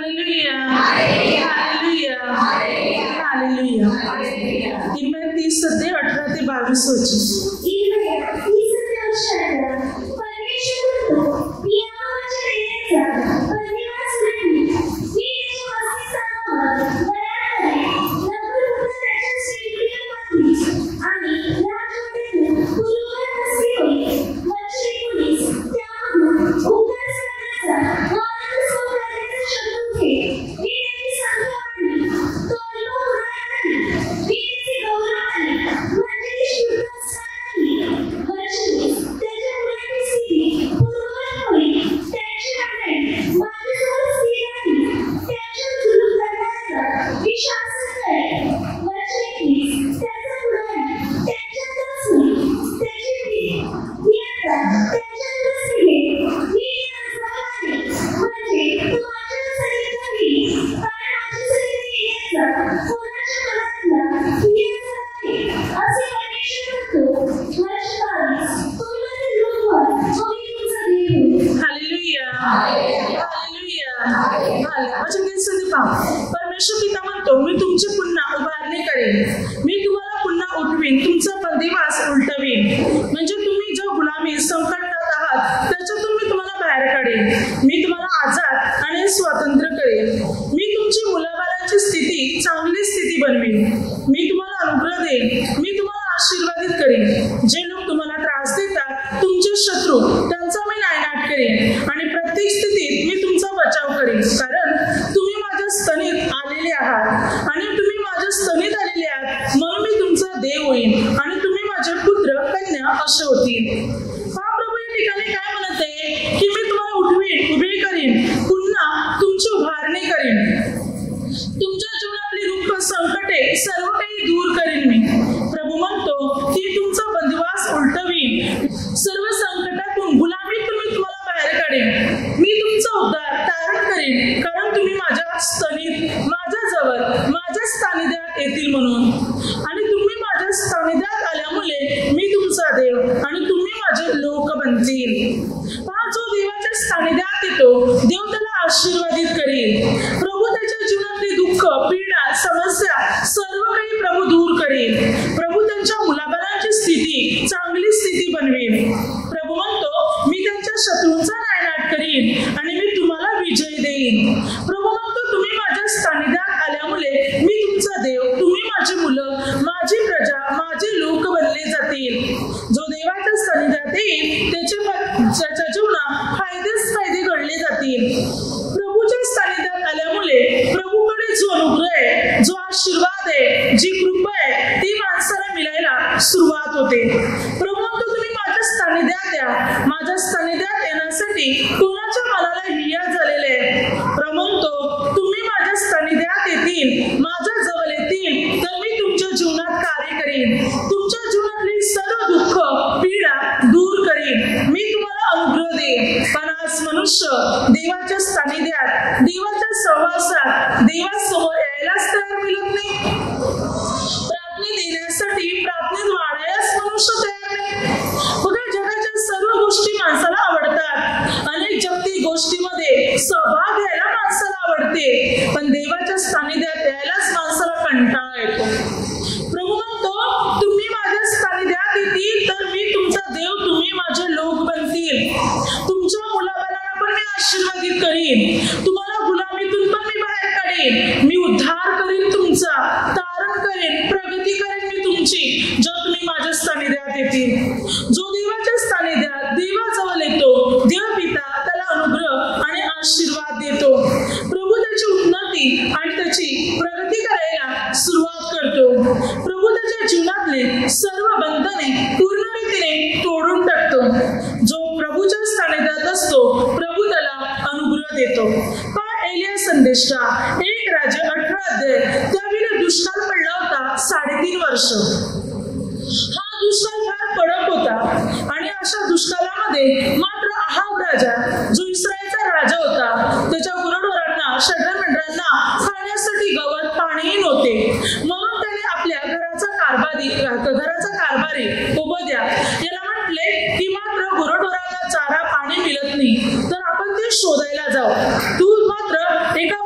Hallelujah hallelujah hallelujah. इब्रानियों 30:18-22 वचन। परमेश्वर पिता म्हणतो, मी तुमची पुन्हा उभारणी करेन, मी तुम्हाला पुन्हा उठवीन, तुमचा बंदिवास उलटवीन. म्हणजे तुम्ही ज्या गुलामी संकटात आहात त्याच्यातून मी तुम्हाला बाहेर काढेन, मी तुम्हाला आजाद आणि स्वतंत्र करेन. मी तुमची मुलाबाळांची स्थिती चांगली स्थिती बनवीन, मी तुम्हाला अनुग्रह देईन, मी तुम्हाला आशीर्वादित करेन. जे लोक तुम्हाला त्रास देतात, तुमचे शत्रू, त्यांचा मी नायनाट करेन आणि प्रत्येक स्थितीत मी तुमचा बचाव करेन. कारण तुम्ही माझ्या स्तनीत आलेले आहात आणि तुम्ही माझ्या स्तनीत आलेले आहात म्हणून मी तुमचा देव होईन आणि तुम्ही माझे पुत्र कन्या असे होतील. हा प्रभू या ठिकाणी काय म्हणत आहे की मी तुम्हाला उठवीन, उभे करीन, पुन्हा तुमची उभारणी करीन, तुमच्या जीवनातली दुःख संकटे सर्व काही दूर करीन. मी प्रभू म्हणतो की तुमचा बंदिवास उलटवीन, सर्व संकटातून गुलामीतून मी तुम्हाला बाहेर काढेन, मी तुमचा उद्धार तारण करेन. कारण तुम्ही माझ्या स्तनीत, माझ्या जवळ, माझ्या सानिध्यात येतील म्हणून. आणि तुम्ही माझ्या सानिध्यात आल्यामुळे मी तुमचा देव आणि तुम्ही माझे लोक बनतील. हा जो देवाच्या सानिध्यात येतो, देव त्याला आशीर्वादित करेल. प्रभू त्याच्या जीवनातली दुःख, पीडा, समस्या सर्व काही प्रभू दूर करेल. प्रभू त्यांच्या मुलाबाळांची स्थिती चांगली स्थिती बनवेल. प्रभू म्हणतो, मी त्यांच्या शत्रूंचा नायनाट करीन आणि मी तुम्हाला विजय देईन. प्रभू म्हणतो, तुम्ही माझ्या सानिध्यात आल्यामुळे मी तुमचा देव, तुम्ही माझी मुलं, माझी प्रजा, माझे लोक बनले जातील. जो देवाच्या सानिध्यात येईल त्याच्या जीवनात फायदे घडले जातील. प्रभूच्या सानिध्यात आल्यामुळे प्रभूकडे जो अनुग्रह आहे, जो आशीर्वाद आहे, जी कृपा आहे, ती माणसाला मिळायला सुरुवात होते. प्रभू म्हणतो, तुम्ही माझ्या सानिध्यात या. माझ्या सानिध्यात येण्यासाठी कोणाच्या मनाला हिया झालेले आहे. प्रभू म्हणतो, तुम्ही माझ्या सानिध्यात येतील, माझ्या जवळ येतील, तर मी तुमच्या जीवनात कार्य करीन, तुमच्या जीवनातली सर्व दुःख, पीडा दूर करीन, मी तुम्हाला अनुग्रह देईन. पण आज मनुष्य देवाच्या सानिध्यात, देवाच्या सहवासात, देवासमोर यायलाच तयार मिळत नाही. प्रार्थना देण्यासाठी, प्रार्थनेत वाढायलाच मनुष्य तयार नाही. बघा, जगाच्या सर्व गोष्टी माणसाला आवडतात, अनेक जागतिक गोष्टीमध्ये सहभाग घ्यायला माणसाला आवडते, पण देवाच्या सानिध्यात यायलाच माणसाला कंटाळा येतो. प्रभू म्हणतो, तुम्ही माझ्या सानिध्यात येतील तर मी तुमचा देव, तुम्ही माझे लोक बनतील. तुमच्या मुलाबाळांना पण मी आशीर्वादित करीन, तुम्हाला गुलामीतून पण मी बाहेर काढेन, मी उद्धार करीन, तुमचा तारण करेन, प्रगती करेन मी तुमची, जर तुम्ही माझ्या सानिध्यात येतील. जो देवाच्या सानिध्यात, देवाजवळ येतो, देव पिता त्याला अनुग्रह आणि आशीर्वाद देतो. प्रभू त्याची उन्नती आणि त्याची प्रगती करायला सुरुवात करतो. प्रभू त्याच्या जीवनातले सर्व बंधने पूर्ण रीतीने तोडून टाकतो. जो प्रभूच्या सानिध्यात असतो, प्रभू त्याला अनुग्रह देतो. एलिया संदेष्टा 1 राजे 18 अध्याय, त्यावेळी दुष्काळ पडला होता 3.5 वर्ष. हा दुष्काळ फार कडक होता आणि अशा दुष्काळामध्ये मात्र अहाब राजा, जो इस्रायलचा राजा होता, त्याच्या गुराढोरांना, शेजारमेंढरांना खाण्यासाठी गवत, पाणीही नव्हते. म्हणून त्याने आपल्या घराचा कारभारी ओबद्या याला म्हटले की मात्र गुराढोरांना चारा, पाणी मिळत नाही, तर आपण ते शोधायला जाऊ. तू मात्र एका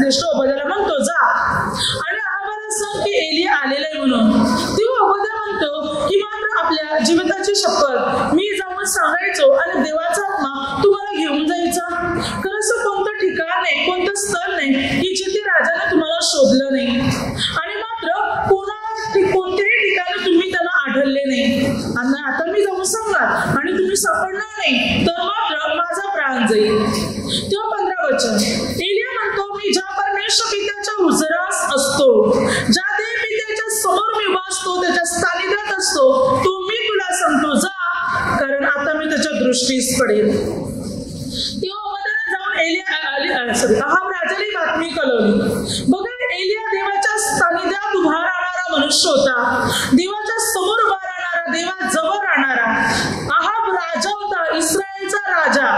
श्रेष्ठ ओबद्याला म्हणतो जा आणि अहाबाला सांग की एलिया आलेला आहे म्हणून. तेव्हा ओबद्या म्हणतो की मात्र आपल्या जीविताची शपथ मी जाऊन सांगायचो आणि देवाचा आत्मा तुम्हाला घेऊन जायचा. खरं असं कोणतं ठिकाण नाही, कोणतं स्थळ नाही की जिथे राजाने तुम्हाला शोधलं नाही आणि मात्र कोणत्याही ठिकाणी तुम्ही त्यांना आढळले नाही. आणि आता मी जाऊन सांगणार आणि तुम्ही सापडणार नाही तर मात्र माझा प्राण जाईल. तेव्हा 15 वचन एलिया म्हणतो मी ज्या परमेश्वर पित्याच्या उजरास असतो, ज्या देव पित्याच्या समोर मी वाचतो, त्याच्या सानिध्यात असतो, तो मी तुला सांगतो जा, कारण आता मी त्याच्या दृष्टीस पडेल. तेव्हा ओबद्याने जाऊन अहाब राजाला बातमी कळवली. बघा एलिया देवाच्या सानिध्यात उभा राहणारा मनुष्य होता, देवाच्या समोर उभा राहणारा, देवाजवळ राहणारा. अहाब राजा होता, इस्रायलचा राजा.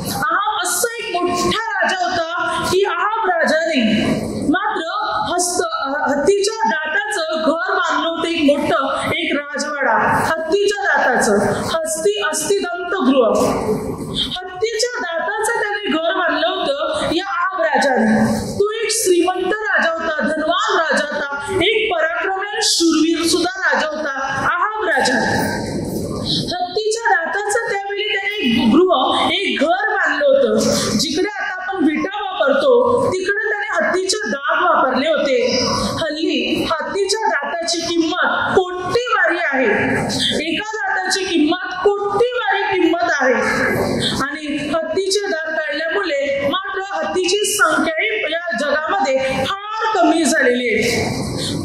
अहाब असा एक मोठा राजा होता की अहाब राजाने मात्र हत्तीच्या दाताचं घर बांधलं होतं, एक मोठं एक राजवाडा हत्तीच्या दाताचं, अस्थिदंत गृह, हत्तीच्या दाताचं त्याने घर बांधलं होतं या अहाब राजाने. तो एक श्रीमंत राजा होता, धनवान राजा होता, एक पराक्रमी आणि शूरवीर सुद्धा राजा होता अहाब राजा. हत्तीच्या दाताचं त्यावेळी त्याने गृह एक घर बांधलं होतं. जिकडे आता आपण विटा वापरतो तिकडे त्याने हत्तीचे दात वापरले होते. हल्ली हत्तीच्या दाताची किंमत कोटीवारी आहे, एका दाताची किंमत कोटीवारी किंमत आहे. आणि हत्तीचे दात काढल्यामुळे मात्र हत्तीची संख्याही या जगामध्ये फार कमी झालेली आहे.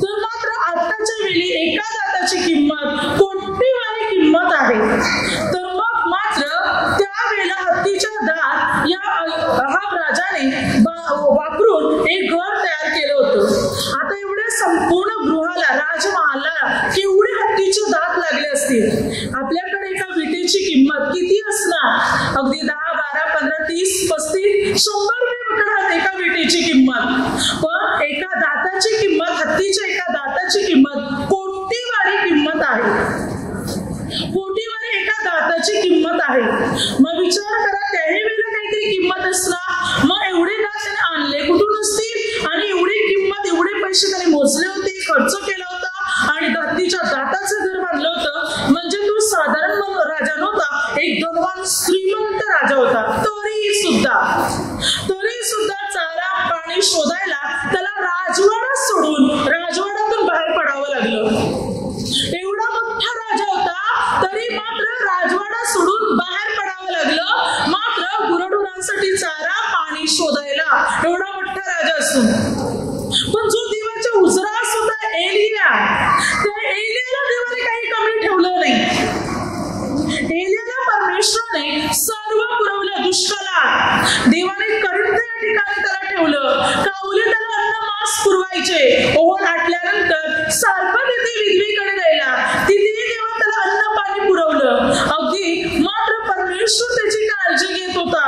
तर मात्र आताच्या वेळी एका दाताची किंमत कोटीवारी किंमत आहे. तर मग मात्र त्यावेळेला हत्तीच्या दात या अहाब राजाने वापरून एक घर तयार केलं होतं. आता एवढ्या संपूर्ण गृहाला, राजमहाला केवढे हत्तीचे दात लागले असतील. आपल्याकडे एका विटेची किंमत किती असणार? अगदी 10, 12, 15, 30, 35, 100 रुपये पकडा एका विटेची किंमत. पण एका दाताची किंमत, हत्तीच्या एका दाताची किंमत कोटीवारी किंमत आहे. कोटीवारी एका दाताची किंमत आहे. मग विचार करा त्याही वेळेला काहीतरी किंमत असणार. मग एवढे दात त्याने आणले कुठून असतील आणि एवढी किंमत, एवढे पैसे त्याने मोजले होते, खर्च केला होता आणि हत्तीच्या दाताचं घर बांधलं होतं. म्हणजे तो साधारण राजा नव्हता, एक धनवान श्रीमंत राजा होता. तरी सुद्धा चारा पाणी शोधायला त्याला राजवाडा सोडून राजवाड्यातून बाहेर पडावं लागलं. एवढा मोठा राजा होता तरी मात्र राजवाडा सोडून बाहेर पडावं लागलं, मात्र गुराढोरांसाठी चारा पाणी शोधायला. एवढा मोठा राजा असून पण जो देवाच्या उजरास होता एलिया, त्या एलियाला देवाने काही कमी ठेवलं नाही. एलियाला परमेश्वराने सर्व पुरवलं. दुष्काळात देवाने करिंथ या ठिकाणी त्याला ठेवलं. कावले त्याला अन्न मांस पुरवायचे. ओहोळ आटल्यानंतर सारखं तिथे विधवीकडे जायला, तिथेही देवा त्याला अन्न पाणी पुरवलं. अगदी मात्र परमेश्वर त्याची काळजी घेत होता.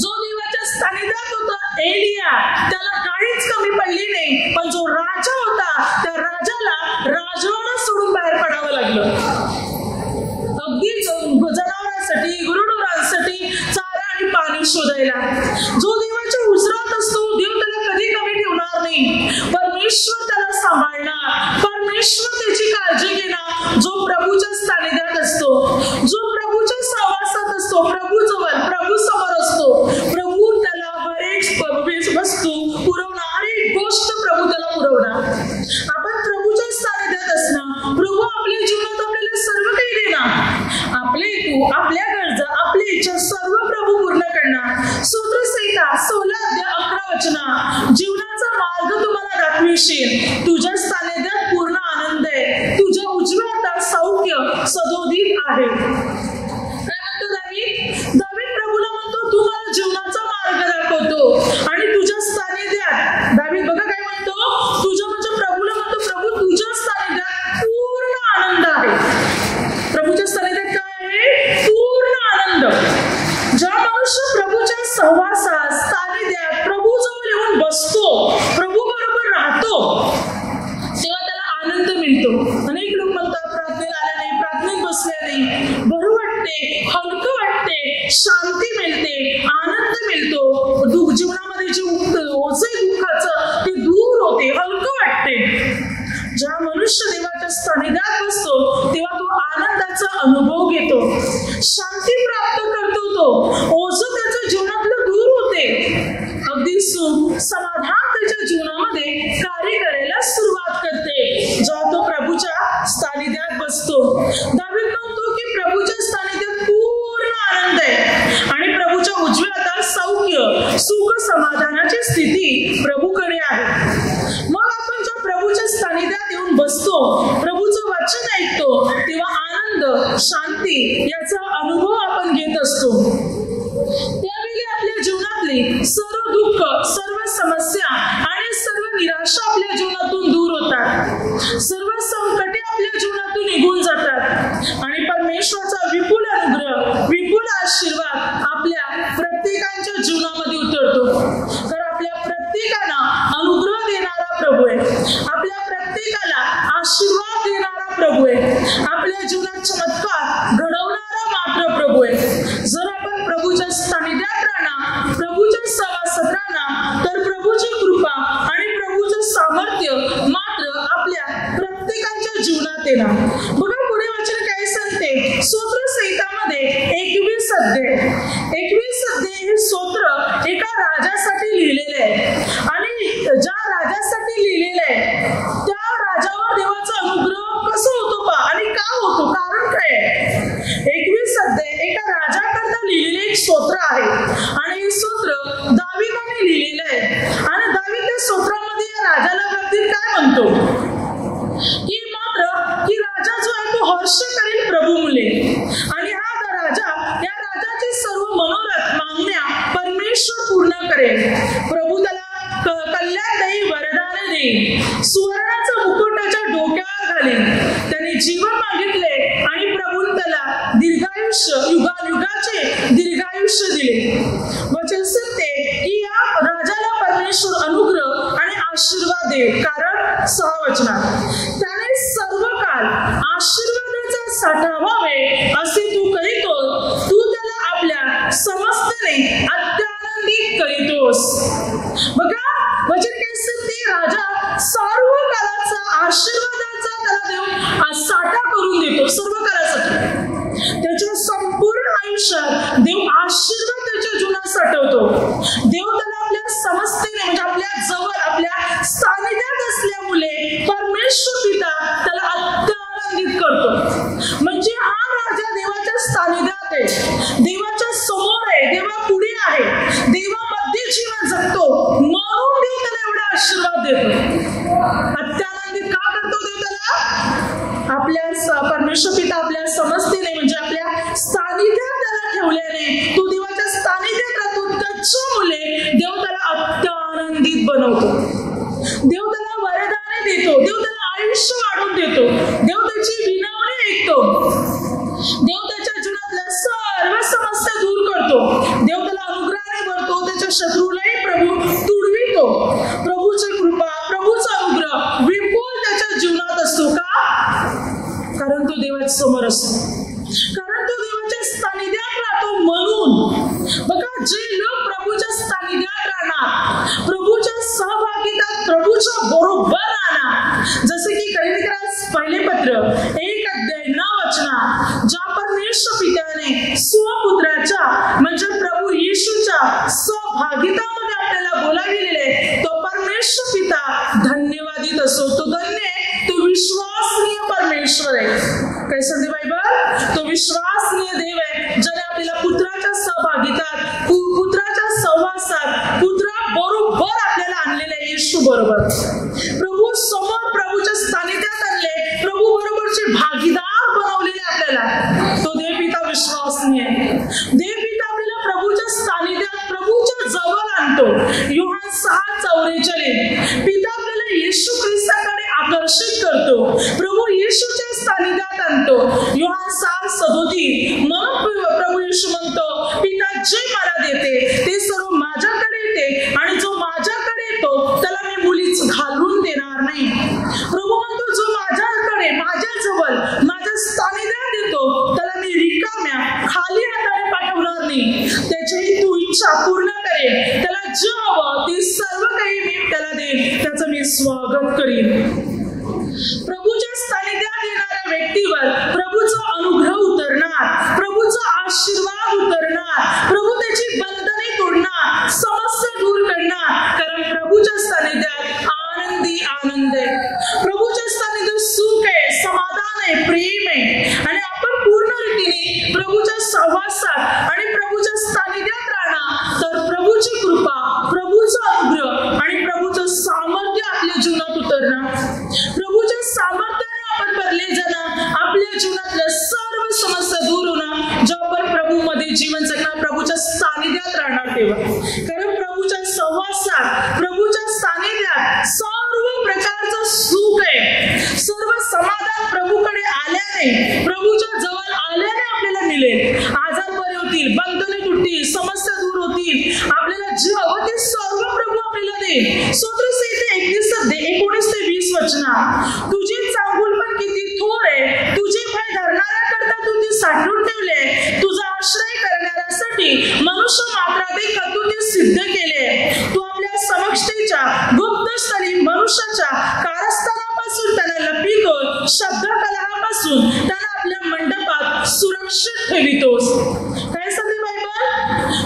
जो देवाच्या सानिध्यात होता एलिया, त्याला काहीच कमी पडली नाही. पण जो राजा होता त्या राजाला राजवाडा सोडून बाहेर पडावं लागलं. अगदी जनावरांसाठी, गुरुढोरांसाठी चारा आणि पाणी शोधायला. जो देवाच्या उजरात असतो देव त्याला कधी कमी ठेवणार नाही. परमेश्वर त्याला सांभाळणार, परमेश्वर त्याची काळजी घेणार. जो प्रभूच्या सानिध्यात असतो, जो प्रभूच्या सहवासात असतो, प्रभू जवळ, प्रभू समोर असतो, प्रभू त्याला हरेक वस्तू पुरवणार, हरेक गोष्ट प्रभू त्याला पुरवणार. आपण प्रभूच्या सानिध्यात असणं, प्रभू आपल्या जीवनात आपल्याला सर्व काही देणार. आपल्या गरजा, आपली इच्छा सर्व प्रभू पूर्ण करणार. स्तोत्रसंहिता 16:11 जीवनाचा मार्ग तुम्हाला दाखविशील. तुझ्या सानिध्यात पूर्ण आनंद आहे, तुझ्या उजव्या हातात सौख्य सदोदित आहे. काय म्हणतो दावीद प्रभूला म्हणतो तू मला जीवनाचा मार्ग दाखवतो आणि तुझ्या सानिध्यात. दावीद बघा काय म्हणतो, तुझ्या म्हणजे प्रभूला म्हणतो प्रभू तुझ्या सानिध्यात पूर्ण आनंद आहे. प्रभूच्या सानिध्यात काय आहे? पूर्ण आनंद. ज्या मनुष्य प्रभूच्या सहवासात, सानिध्यात, प्रभू जवळ येऊन बसतो, प्रभू बरोबर राहतो, तेव्हा त्याला आनंद मिळतो. अनेक लोक म्हणतात प्रार्थनेला आल्या नाही, प्रार्थनेत बसल्या नाही, बरं वाटते, हलकं वाटते, शांती मिळते, आनंद मिळतो, जीवनामध्ये जीवनामध्ये जे ओझे दुःखाचं ते दूर होते, हलकं वाटते. जेव्हा मनुष्य देवाच्या सानिध्यात बसतो तेव्हा तो आनंदाचा अनुभव घेतो, शांती प्राप्त करतो, तो ओझं त्याच्या जीवनातलं दूर होते, अगदी सुख समाधान त्याच्या जीवनामध्ये कार्य करायला सुरुवात करते जेव्हा तो प्रभूच्या सानिध्यात बसतो. दावीद म्हणतो की प्रभूच्या सानिध्यात पूर्ण आनंद आहे आणि प्रभूच्या उजव्या हातात सौख्य, सुख, समाधानाची स्थिती प्रभूकडे आहे. मग आपण जेव्हा प्रभूच्या सानिध्यात येऊन बसतो, प्रभूचं वचन ऐकतो, तेव्हा आनंद, शांती याचा अनुभव आपण घेत असतो. त्यावेळी आपल्या जीवनातली सर्व दुःख, सर्व समस्या आणि सर्व निराशा आपल्या जीवनातून दूर होतात, सर्व संकटे आपल्या जीवनातून निघून जातात आणि परमेश्वराचा विपुल अनुग्रह, विपुल आशीर्वाद आपल्या प्रत्येकाच्या जीवनामध्ये उतरतो. कारण आपल्या प्रत्येकाला अनुग्रह देणारा प्रभू आहे, आपल्या प्रत्येकाला आशीर्वाद देणारा प्रभू आहे, आपल्या जीवनात चमत्कार घडवणारा मात्र प्रभू आहे. जर आपण प्रभूच्या सानिध्यात राहणार, प्रभूच्या सहवासात राहणार, तर प्रभूची कृपा आणि प्रभूचं सामर्थ्य मात्र आपल्या प्रत्येकाच्या जीवनात येणार. बघा पुढे वचन काय सांगते, स्तोत्र संहितामध्ये 21 अध्याय, 21 अध्याय हे स्तोत्र एका राजासाठी लिहिलेले आहे आणि ज्या राजासाठी लिहिलेले आहे त्या राजावर देवाचा अनुग्रह कसं होतो आणि का होतो, कारण काय आहे. 21 अध्याय एका राजाकरता लिहिलेले एक स्तोत्र आहे आणि हे स्तोत्र दावीदाने लिहिलेलं आहे आणि दावीद त्या स्तोत्रामध्ये या राजाला बाबतीत काय म्हणतो की मात्र की राजा जो आहे तो हर्ष करेल प्रभू मुले आणि हा राजा, या राजाचे सर्व मनोरथ मागण्या परमेश्वर पूर्ण करेल. प्रभू त्याला कल्याण देईल, वरदान देईल, सुवर्णाचा मुकुट त्याच्या डोक्यावर घालील. त्याने जीवन मागितले आणि प्रभूने त्याला दीर्घायुष्य, युगायुगाचे दीर्घायुष्य दिले. वचन सांगते की या राजाला परमेश्वर अनुग्रह आणि आशीर्वाद देईल. कारण 6 वचनात त्याने सर्व काळ आशीर्वादाचा साठा व्हावे असे तू करीतो, तू त्याला आपल्या समस्तने अत्यानंदित करीतोस. बघा वचन काय सांगते, राजा सर्व काळाचा आशीर्वादाचा त्याला देव साठा करून देतो, सर्व काळासाठी. त्याच्या संपूर्ण आयुष्यात देव आशीर्वाद त्याच्या जीवनात साठवतो. देव त्याला आपल्या समस्तेने म्हणजे आपल्या जवळ, आपल्या सानिध्यात असल्यामुळे परमेश्वर पिता त्याला अत्यानंदित करतो. म्हणजे हा राजा देवाच्या सानिध्यात आहे, देवाच्या समोर आहे, देवा पुढे आहे, देवामध्ये जीवन जगतो, म्हणून देव त्याला एवढा आशीर्वाद देतो. अत्यानंदित का करतो देव त्याला? आपल्या परमेश्वर पिता आपल्या समस्तेने म्हणजे आपल्या सानिध्यात त्याला ठेवल्याने तो देवाच्या सानिध्यात राहतो. त्याच्यामुळे देव त्याला अत्यानंदित बनवतो, देव त्याला वरदाने देतो, देव त्याला आयुष्य वाढवून देतो, देव त्याची विनवणी ऐकतो, देव त्याच्या जीवनातल्या सर्व समस्या दूर करतो, देव त्याला अनुग्रहाने भरतो, त्याच्या शत्रूलाही प्रभू तुडवितो. प्रभूची कृपा, प्रभूचा अनुग्रह विपुल त्याच्या जीवनात असतो. का? कारण तो देवाच्या समोर असतो, कारण तो देवाच्या सानिध्यात राहतो. म्हणून बघा जे लोक प्रभूच्या सानिध्यात राहणार, प्रभूच्या सहभागितात प्रभूच्या बरोबर राहणार, जसे की करिंथियरास पहिले पत्र 1 अध्याय 9 वचनात ज्या परमेश्वर पित्याने स्वपुत्राच्या म्हणजे प्रभू येशूच्या सहभागितामध्ये आपल्याला बोलाविलेले, तो परमेश्वर पिता धन्यवादित असो. तो धन्य आहे, तो विश्वासनीय परमेश्वर आहे. काय सांगते बायबल? तो विश्वासनीय देव आहे ज्याने आपल्याला पुत्राच्या सहभागितात, पुत्राच्या सहवासात, पुत्रा बरोबर आपल्याला आणलेले आहे, येशू बरोबर. प्रभू समोर, प्रभूच्या सानिध्यात आणले, प्रभू बरोबरचे भागीदार बनवलेले आपल्याला. तो देव पिता विश्वासनीय आहे. देव पिता आपल्याला प्रभूच्या सानिध्यात, प्रभूच्या जवळ आणतो. योहान 6:44 पिता आपल्याला येशू ख्रिस्ताकडे आकर्षित करतो, प्रभू येशूच्या सानिध्यात आणतो. योहान 6:37 मग प्रभू येशू म्हणतो, पिता जे मला देते ते सर्व माझ्याकडे येते आणि जो माझ्याकडे येतो त्याला मी मुलीच घालून देणार नाही. प्रभू म्हणतो, जो माझ्याकडे, माझ्या जवळ, माझ्या सानिध्यात येतो त्याला मी रिकाम्या खाली हाताने पाठवणार नाही. त्याची तू इच्छा पूर्ण करेल, त्याला जे हवं प्रभूच्या सानिध्यात येणाऱ्या व्यक्तीवर प्रभूचा अनुग्रह उतरणार, प्रभूचा आशीर्वाद उतरणार, प्रभू त्याची बंधने तोडणार, समस्या दूर करणार. कारण प्रभूच्या सानिध्यात आनंदी आनंद आहे, प्रभूच्या सानिध्यात सुख आहे, समाधान आहे, प्रेम आहे. आणि आपण पूर्ण रीतीने प्रभूच्या सहवासात आणि प्रभूच्या सानिध्यात राहणार तर प्रभूची कृपा, प्रभूचा अनुग्रह आणि प्रभूचं सामर्थ्य आपल्या जीवनात उतरणार. प्रभूच्या सामर्थ्याने आपण भरले जाणार, आपल्या जीवनातल्या सर्व समस्या दूर होणार जेव्हा आपण प्रभूमध्ये जीवन जगणार, प्रभूच्या सानिध्यात राहणार तेव्हा. कारण प्रभूच्या सहवासात, प्रभूच्या सानिध्यात सर्व प्रकारचं सुख आहे, सर्व समाधान प्रभूकडे आल्याने, प्रभूच्या जवळ आल्याने आपल्याला मिळेल. आजार बरे होतील, बंधने तुटतील, समस्या दूर होतील, आपल्याला जे हवं ते सर्व प्रभू आपल्याला देईल. स्तोत्रसंहिता 19-20 वचनात, तुझी चांगुलपण किती थोर आहे, तुझे पाय धरणाऱ्याकरता तू ती साठवून ठेवले, तुझा आश्रय करणाऱ्यासाठी मनुष्य मात्रात तू ते सिद्ध केले. तू आपल्या समक्षतेच्या गुप्त स्थळी मनुष्याच्या कारस्थानापासून त्यांना लपितो, शब्द कलहापासून त्यांना आपल्या मंडपात सुरक्षित ठेवितोस. काय सांगते बायबल?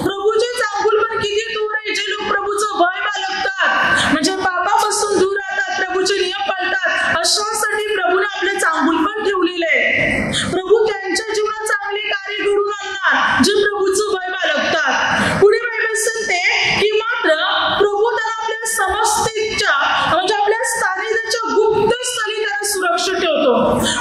प्रभूचे चांगुलपण किती दूर आहे. जे लोक प्रभूचं भय बाळगतात, म्हणजे पापापासून दूर राहतात, प्रभूचे नियम पाळतात, अशांसाठी प्रभूने आपले चांगुलपण ठेवलेले आहे. प्रभू त्यांच्या जीवनात चांगले कार्य घडून आणणार जे प्रभूचं भय बाळगतात. पुढे बायबल सांगते की मात्र प्रभू त्यांना आपल्या समस्तेच्या म्हणजे आपल्या सानिध्याच्या गुप्त स्थळी त्यांना सुरक्षित ठेवतो.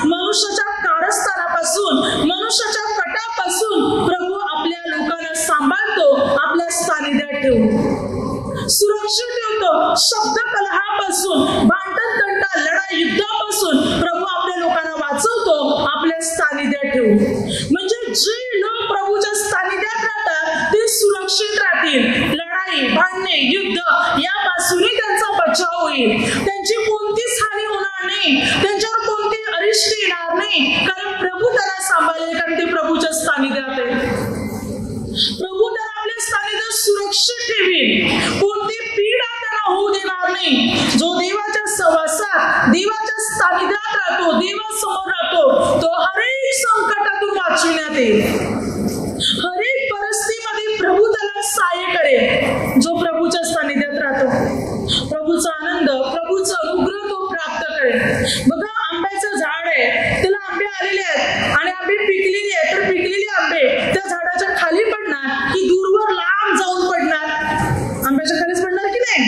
मनुष्याच्या कारस्थानापासून, मनुष्याच्या कटापासून प्रभू आपल्या लोकांना सांभाळतो, आपल्या सानिध्यात ठेवतो, सुरक्षित ठेवतो. शब्द कलहापासून, भांडण तंटा, लढाई, युद्धापासून प्रभू आपल्या लोकांना वाचवतो, आपल्या सानिध्यात ठेवून. म्हणजे जे लोक प्रभूच्या सानिध्यात राहतात ते सुरक्षित राहतील. लढाई, भांडणे, युद्ध यापासूनही त्यांचा बचाव होईल. त्यांची कोणतीच हानी होणार नाही, त्यांच्यावर कोणती अरिष्ट येणार नाही. कारण प्रभू त्यांना सांभाळेल, कारण ते प्रभूच्या सानिध्यात आहे. प्रभू त्यांना आपल्या सानिध्यात सुरक्षित ठेवेल, कोणती पीडा त्यांना होऊ देणार नाही. जो देवाच्या सहवासात, देवाच्या सानिध्यात राहतो, देवासमोर राहतो, तो हरेक संकटातून वाचविण्यात येईल. हरेक परिस्थितीमध्ये प्रभू त्याला सहाय्य करेल. जो प्रभूच्या सानिध्यात राहतो, प्रभूचा आनंद, प्रभूचा अनुग्रह तो प्राप्त करेल. बघा, आंब्याचं झाड आहे, त्याला आंबे आलेले आहेत आणि आंबे पिकलेली आहेत, तर पिकलेले आंबे त्या झाडाच्या खाली पडणार की दूरवर लांब जाऊन पडणार? आंब्याच्या खालीच पडणार की नाही?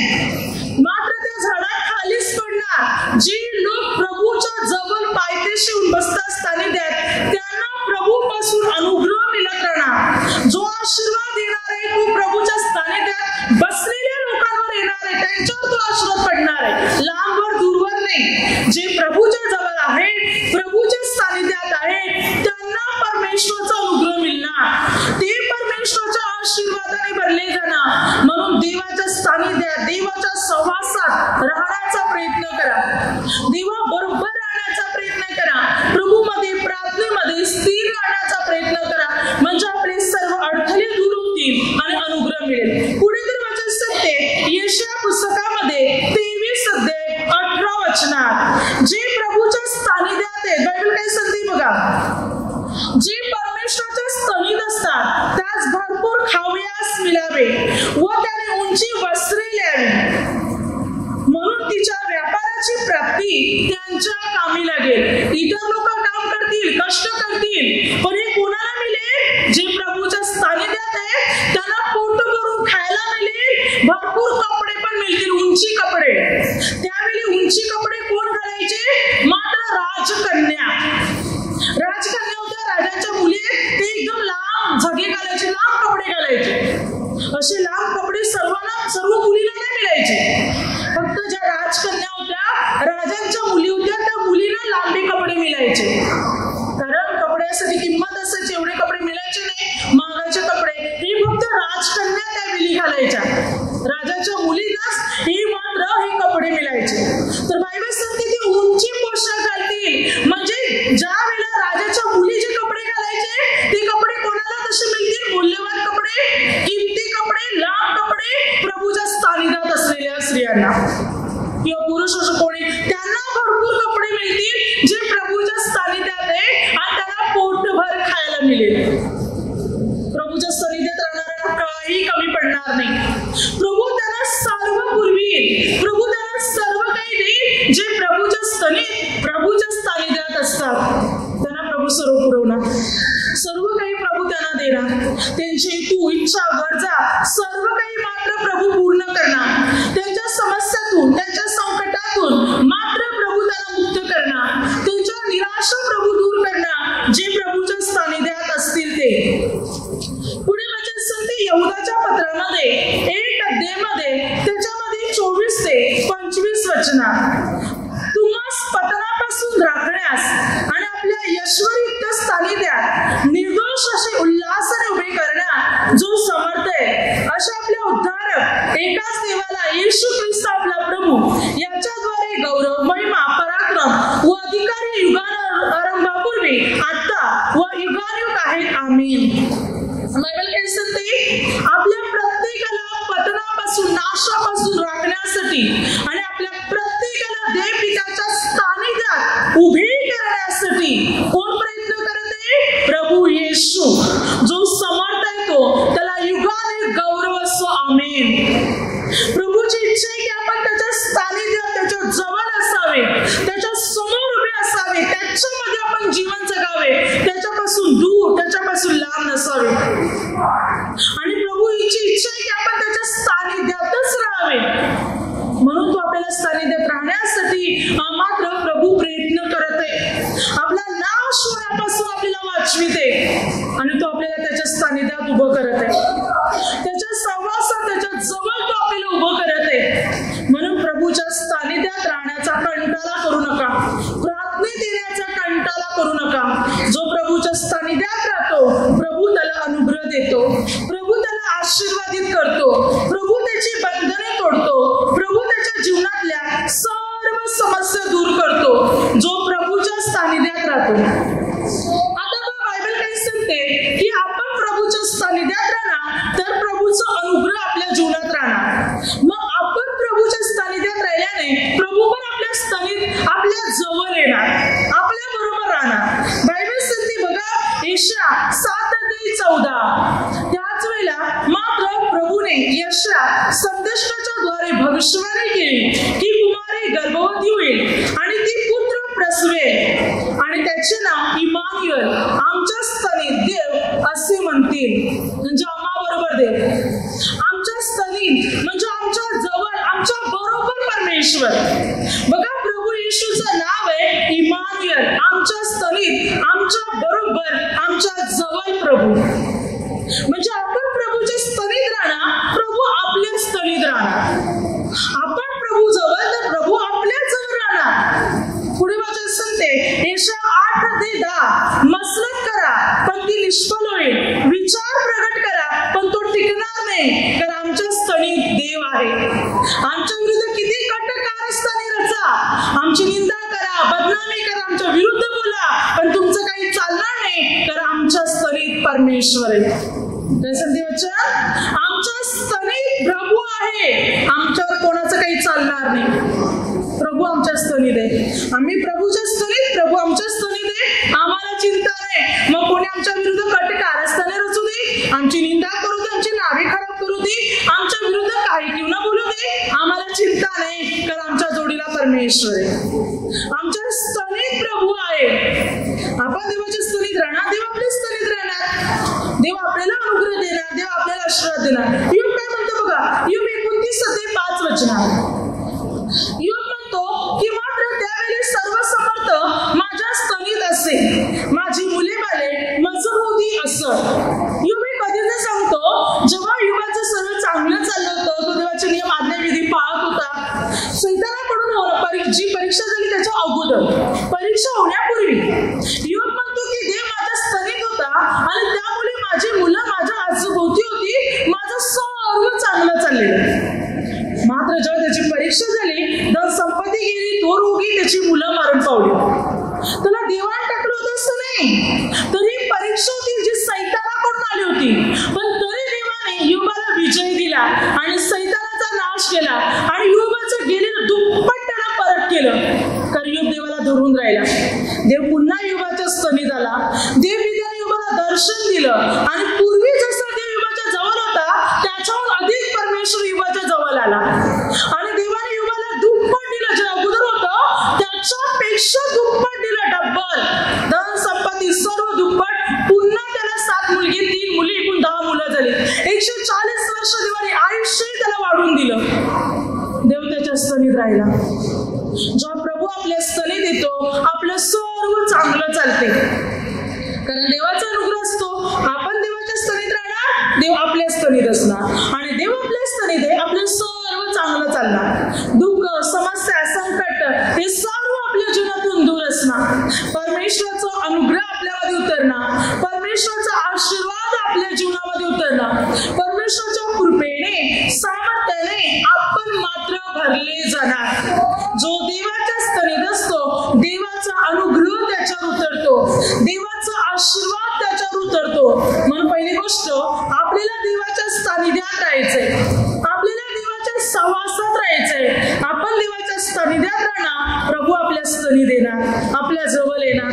मात्र त्या झाडात खालीच पडणार. जे लोक प्रभूच्या जवळ पायथ्याशी येऊन बसतात सानिध्यात, त्यांना प्रभूपासून अनुग्रह मिळत राहणार. जो आशीर्वाद देणार आहे तो प्रभूच्या सानिध्यात बसलेल्या लोकांवर येणार आहे, त्यांच्यावर तो आशीर्वाद पडणार आहे, लांबवर दूरवर नाही. जे प्रभूच्या जवळ आहेत, प्रभूच्या सानिध्यात आहेत, त्यांना परमेश्वराचा अनुग्रह मिळणार, ते परमेश्वराच्या आशीर्वादाने भरले जाणार. म्हणून देवाच्या सानिध्यात, देवाच्या सहवासात राहण्याचा प्रयत्न करा, देवाबरोबर राहण्याचा प्रयत्न करा, प्रभूमध्ये, प्रार्थनेमध्ये स्थिर राहण्याचा प्रयत्न करा. म्हणजे आपले सर्व अडथळे दूर होतील आणि अनुग्रह मिळेल. पुढे तर वचन सांगते यशाया पुस्तकामध्ये 23-18 वचनात, जे प्रभूच्या सानिध्यात आहेत, बायबल काय सांगते बघा, जे परमेश्वराच्या सानिध्यात असतात त्यास भरपूर खावयास मिळावे व त्याने उंची वस्त्रे ल्यावी, म्हणून तिच्या व्यापाराची प्राप्ती त्यांच्या कामी लागेल. इतर लोक काम करतील, कष्ट करतील, पण हे कोणाला मिळेल? जे प्रभूच्या सानिध्यात आहेत त्यांना पोट भरून खायला मिळेल, भरपूर कपडे पण मिळतील, उंची कपडे. त्यावेळी उंची कपडे कोण घालायचे? मात्र राजकन्या. राजकन्या होत्या, राजाच्या मुली, ते एकदम लांब झगे घालायचे, लांब कपडे घालायचे. असे लांब कपडे सर्व मुलीला नाही मिळायचे. फक्त ज्या राजकन्या होत्या, राजांच्या मुली होत्या, त्या मुलीला लांबे कपडे मिळायचे. कारण कपड्यासाठी किंमत असायची, एवढे कपडे मिळायचे नाही, महागाचे कपडे हे फक्त राजकन्या त्यावेळी घालायच्या. राजाच्या मुलीलाच हे मात्र हे कपडे मिळायचे. तर बायबल सांगते ते उंची पोशाख घालतील. म्हणजे ज्या वेळेला राजाच्या मुली जे कपडे घालायचे ते कपडे कोणाला कसे मिळतील? मूल्यवान कपडे, किमती कपडे, लांब कपडे, प्रभूच्या सानिध्यात असलेल्या स्त्रियांना किंवा पुरुष असो कोणी, त्यांना स्तनी प्रभूच्या सानिध्यात असतात त्यांना प्रभू सर्व पुरवणार, सर्व काही प्रभू त्यांना देणार. त्यांची हेतू, इच्छा, गरजा सर्व काही मात्र प्रभू पूर्ण करणार. त्यांच्या समस्यातून, त्यांच्या संकटातून मात्र प्रभू त्यांना मुक्त करणार. त्यांच्या निराशा प्रभू दूर करणार जे प्रभूच्या सानिध्यात असतील ते. पुढे म्हणजे संत यहुदाच्या पत्रामध्ये 1 अध्यायामध्ये त्याच्यामध्ये 24 ते 25 वचनात तुम्हास पतनापासून राखण्यास आणि आपल्या यशवयुक्त सानिध्यात निर्दोष असे उल्हासाने उभे करण्यात जो समर्थ आहे अशा आपल्या उद्धारक एकाच देवाला येशू ख्रिस्त आपला प्रभू याच्याद्वारे गौरव, महिमा, पराक्रम व अधिकारी युगारंभापूर्वी आता व युगानुयुग आहेत. आमीन. बायबल काय सांगते? आपल्या प्रत्येकाला पतनापासून, नाशापासून राखण्यासाठी आणि आपल्या प्रत्येकाला देव पित्याच्या सानिध्यात उभे करण्यासाठी कोण प्रयत्न करत आहे? प्रभू येशू. जो समर्थ आहे तो, त्याला युगाने गौरव असो. आमेन. प्रभूची इच्छा आहे की आपण त्याच्या सानिध्यात, त्याच्या जवळ असावे, त्याच्या समोर उभे असावे, त्याच्यामध्ये आपण जीवन जगावे, त्याच्यापासून दूर, त्याच्यापासून लांब नसावे. आणि प्रभू हिची इच्छा आहे की आपण त्याच्या सानिध्यातच राहावे. म्हणून तो आपल्याला सानिध्यात राहण्यासाठी मात्र प्रभू प्रयत्न करत आहे. आपला नाश होण्यापासून आपल्याला वाचविते आणि तो आपल्याला त्याच्या सानिध्यात उभं करत आहे. त्याच्या सहवासात, त्याच्या जवळ तो आपल्याला उभं करत आहे. म्हणून प्रभूच्या सानिध्यात राहण्याचा कंटाळा करू नका, प्रार्थनेत येण्याचा कंटाळा करू नका. जो प्रभूच्या सानिध्यात राहतो प्रभू त्याला अनुग्रह देतो, प्रभू त्याला आशीर्वादित करतो, प्रभू त्याची बंधने तोडतो, प्रभू त्याच्या जीवनातल्या सर्व समस्या दूर करतो. जो प्रभूच्या सानिध्यात राहतो. आता बायबल काय सांगते की आपण प्रभूच्या सानिध्यात राहणार तर प्रभूचा अनुग्रह आपल्या जीवनात राहणार. मग आपण प्रभूच्या सानिध्यात राहिल्याने प्रभू पण आपल्या जवळ येणार, आपल्या बरोबर राहणार. बायबल सांगते बघा, यशया 7:14 त्याच वेळेला मात्र प्रभूने यशया संदेष्टाच्या द्वारे भविष्यवाणी केली की कुमारी गर्भवती होईल आणि ती पुत्र प्रसवेल आणि त्याचे नाव इमानुएल, आमच्या स्तनी देव असे म्हणतील. म्हणजे आम्हा बरोबर देव, आमच्या स्तनी म्हणजे आमच्या जवळ, आमच्या बरोबर परमेश्वर. बघा, प्रभू येशूचं नाव आहे इमानुएल, आमच्या स्तनीत, आमच्या बरोबर, आमच्या जवळ प्रभू. म्हणजे आपण प्रभूच्या स्तनीत राहणार, प्रभू आपल्या स्तनीत राहणार. आपण प्रभू जवळ तर प्रभू आपल्या जवळ राहणार. पुढे वाचन सांगते यशया 8:10 मसलत करा पण ती निष्फळ होईल, विचार प्रगट करा पण तो टिकणार नाही, कारण आमच्या स्तनीत देव आहे. आमच्या विरुद्ध किती कट कारस्थाने रचा, आमची निंदा करा, बदनामी करा, आमच्या विरुद्ध बोला, पण तुमचं काही चालणार नाही, कारण आमच्या स्तनीत परमेश्वर आहे. आमच्या स्तनीत प्रभू आहे, आमच्यावर कोणाचं काही चालणार नाही. प्रभू आमच्या स्तनीत आहे, आम्ही प्रभूच्या स्तनीत, प्रभू आमच्या स्तनीत आहे. आम्हाला चिंता नाही. मग कोणी आमच्या विरुद्ध कट कारस्थाने रचू दे, आमची निंदा करू दे, आमची नावे खराब करू दे, आमच्या विरुद्ध काही किंवा न बोलू दे, आम्हाला चिंता नाही, कारण आमच्या जोडीला परमेश्वर आहे. आमच्या स्तनीत प्रभू आहे. आपण देवाच्या स्तनीत राहणार, देव आपल्या स्तनीत राहणार, देव आपल्याला अनुग्रह देणार, देव आपल्याला आशीर्वाद देणार. योग काय म्हणतो बघा, योग 29:5 वचनात योग म्हणतो की मात्र त्यावेळी सर्व समर्थ माझ्या स्तनीत असे, माझी मुले बाले मजबूती असत. योग मी कधीच सांगतो, जेव्हा युगाचं सर्व चांगलं चाललं होतं, तो देवाचे नियम आज्ञाविधी पाळत होता, सैतानाकडून जी परीक्षा झाली त्याच्या अगोदर, परीक्षा होण्यापूर्वी योग म्हणतो की देव माझ्या स्तनीत होता आणि त्यामुळे माझी मुलं माझ्या आजूभोवती होती, माझं सर्व चांगलं चाललेलं. मात्र जेव्हा त्याची परीक्षा झाली, धन संपत्ती गेली, तो रोगी, त्याची मुलं मरण पावली. त्याला देवाण टाकलं होतं असं नाही, तरी परीक्षा होती जी सैतानाकडून आली होती, पण तरी देवाने योबाला विजय दिला आणि सैतानाचा नाश केला आणि योबाचं गेलेलं दुप्पट त्याला परत केलं. कारण योग देवाला धरून राहिला. देव पुन्हा योबाच्या स्तनीत आला. देव विद्याने योबाला दर्शन दिलं आणि पूर्वी जसा देव योबाच्या जवळ होता त्याच्याहून अधिक परमेश्वर योबाच्या जवळ आला आणि देवाने योबाला दुप्पट दिलं. जे अगोदर होतं त्याच्यापेक्षा आयुष्य दुप्पट दिलं, डब्बल धन संपत्ती सर्व दुप्पट. पुन्हा त्याला 7 मुलगी 3 मुली एकूण 10 मुलं झाली. 140 वर्ष देवाने आयुष्यही त्याला वाढवून दिलं. देव त्याच्या स्तनीत राहिला. जेव्हा प्रभू आपल्या स्तनी देतो आपलं सर्व चांगलं चालते, कारण देवाचा अनुग्रह असतो. आपण देवाच्या स्तनीत राहणार, देव आपल्या स्तनीत असणार, आणि देव आपल्या स्तनीत आहे, आपलं सर्व चांगलं चालणार. दुःख, समस्या, संकट हे सर्व आपल्या जीवनातून दूर असणार. परमेश्वराचा अनुग्रह आपल्यामध्ये उतरणार, परमेश्वराचा आशीर्वाद आपल्या जीवनामध्ये उतरणार. परमेश्वराच्या कृपेने, सामर्थ्याने आपण मात्र भरले जाणार. जो देवाच्या स्तनीत असतो देवाचा अनुग्रह त्याच्यावर उतरतो, देवाचा आशीर्वाद त्याच्यावर उतरतो. म्हणून पहिली गोष्ट, आपल्याला देवाच्या सानिध्यात राहायचंय, आपल्याला देवाच्या सहवासात राहायचंय. आपण देवाच्या सानिध्यात राहणार, प्रभू आपल्या स्तनी देणार, आपल्या जवळ येणार.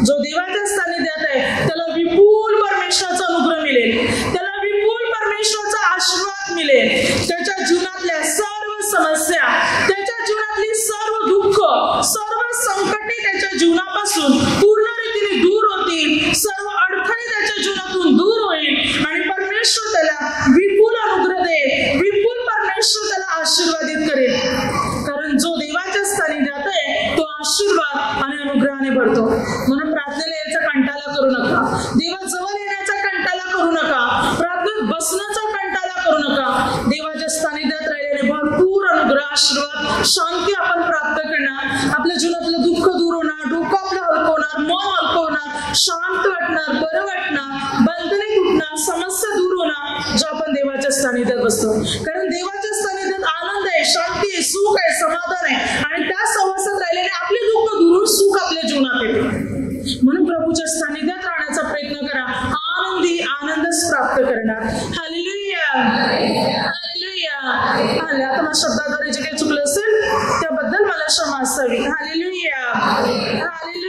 जो देवाच्या सानिध्यात आहे त्याला विपुल परमेश्वराचा अनुग्रह मिळेल, त्याला विपुल परमेश्वराचा आशीर्वाद मिळेल. त्याच्या जीवनातल्या सर्व समस्या, त्याच्या जीवनातली सर्व दुःख, सर्व संकटे त्याच्या जीवनापासून पूर्ण रीतीने दूर होतील, सर्व अडथळे त्याच्या जीवनातून दूर होईल, आणि परमेश्वर त्याला विपुल अनुग्रह देईल, विपुल परमेश्वर त्याला आशीर्वादित करेल. कारण जो देवाच्या सानिध्यात आहे तो आशीर्वाद आणि अनुग्रहाने भरतो. म्हणून प्रार्थनेला यायचा कंटाळा करू नका, देवाजवळ येण्याचा कंटाळा करू नका, प्रार्थनेत बसण्याचा कंटाळा करू नका. देवाच्या सानिध्यात राहिल्याने भरपूर अनुग्रह, आशीर्वाद, शांती आपण प्राप्त करणार. आपल्या जीवनातलं दुःख दूर होणार, डोकं आपलं हलकं होणार, मन हलकं होणार, शांत वाटणार, बरं वाटणार, बंधने तुटणार, समस्या दूर होणार, जेव्हा आपण देवाच्या सानिध्यात बसतो. कारण देवाच्या सानिध्यात आनंद आहे, शांती आहे, सुख आहे, समाधान आहे, आणि त्या सहवासात राहिल्याने आपले दुःख दूर होऊन सुख आपल्या जीवनात येते. म्हणून प्रभूच्या सानिध्यात राहण्याचा प्रयत्न करा, आनंदी आनंदच प्राप्त करणार. Hallelujah, hallelujah. आता माझ्या शब्दाद्वारे जे काही चुकलं असेल त्याबद्दल मला क्षमा असावी. Hallelujah, hallelujah.